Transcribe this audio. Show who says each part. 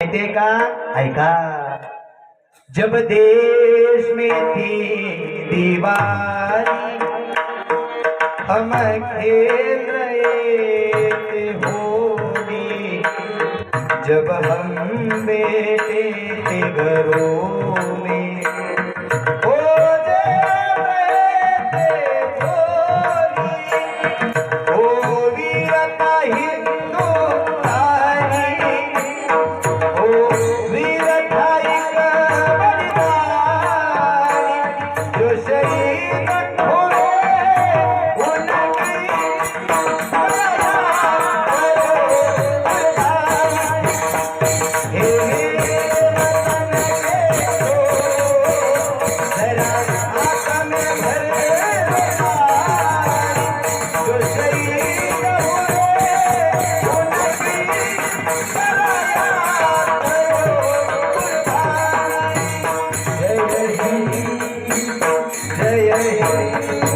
Speaker 1: माहितीये का? ऐका. जब देश में थी दीवारी, हम खेल रहे थे होली. जब हम बैठे थे घरों में, ओ जल रहे थे होली. ओ वीरता हिंदुस्तानी, ओ वीरता एक बलिदानी, जो शहीद हुए उनकी जय